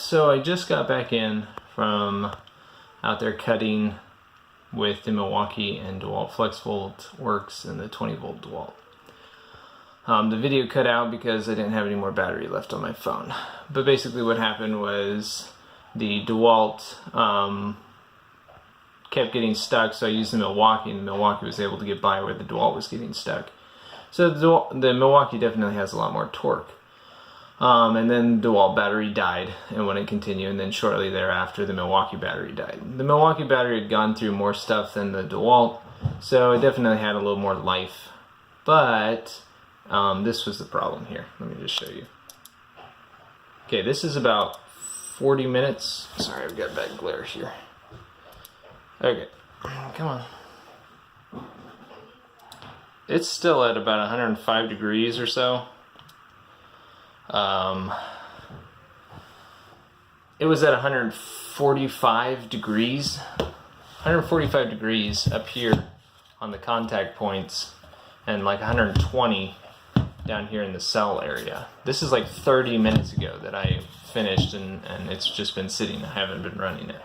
So I just got back in from out there cutting with the Milwaukee and DeWalt FlexVolt works and the 20 volt DeWalt. The video cut out because I didn't have any more battery left on my phone. But basically what happened was the DeWalt kept getting stuck, so I used the Milwaukee, and the Milwaukee was able to get by where the DeWalt was getting stuck. So the Milwaukee definitely has a lot more torque. And then the DeWalt battery died and wouldn't continue, and then shortly thereafter the Milwaukee battery died. The Milwaukee battery had gone through more stuff than the DeWalt, so it definitely had a little more life. But this was the problem here. Let me just show you. Okay, this is about 40 minutes. Sorry, I've got bad glare here. Okay, come on. It's still at about 105 degrees or so. It was at 145 degrees. 145 degrees up here on the contact points, and like 120 down here in the cell area. This is like 30 minutes ago that I finished, and it's just been sitting. I haven't been running it.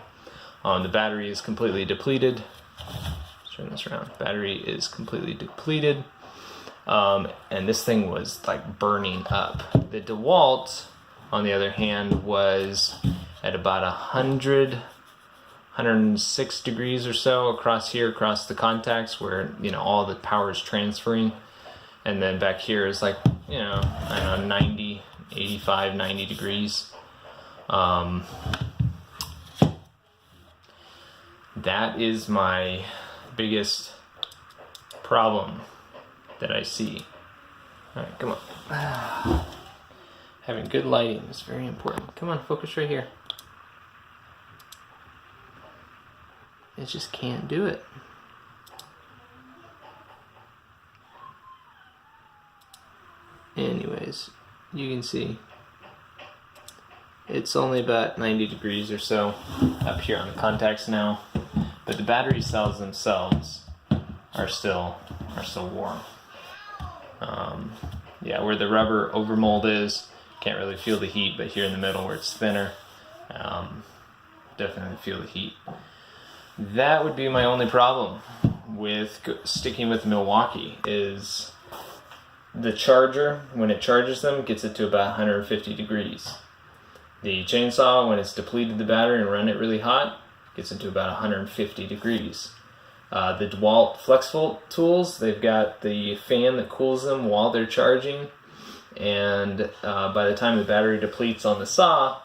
The battery is completely depleted. Let's turn this around. Battery is completely depleted. And this thing was like burning up. The DeWalt, on the other hand, was at about 106 degrees or so across here, across the contacts where, you know, all the power is transferring. And then back here is like, you know, I don't know, 90, 85, 90 degrees. That is my biggest problem that I see. Alright, come on. Having good lighting is very important. Come on, focus right here. It just can't do it. Anyways, you can see it's only about 90 degrees or so up here on the contacts now, but the battery cells themselves are still warm. Yeah, where the rubber overmold is, can't really feel the heat, but here in the middle where it's thinner, definitely feel the heat. That would be my only problem with sticking with Milwaukee, is the charger, when it charges them, gets it to about 150 degrees. The chainsaw, when it's depleted the battery and run it really hot, gets it to about 150 degrees. The DeWalt FlexVolt tools, they've got the fan that cools them while they're charging, and by the time the battery depletes on the saw,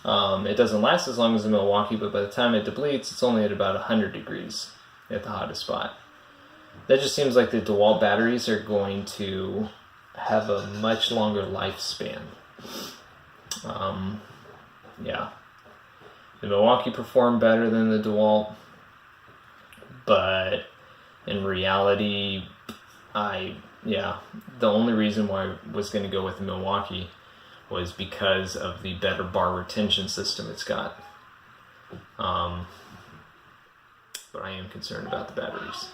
it doesn't last as long as the Milwaukee, but by the time it depletes, it's only at about 100 degrees at the hottest spot. That just seems like the DeWalt batteries are going to have a much longer lifespan. Yeah, the Milwaukee performed better than the DeWalt, but in reality, the only reason why I was going to go with the Milwaukee was because of the better bar retention system it's got. But I am concerned about the batteries.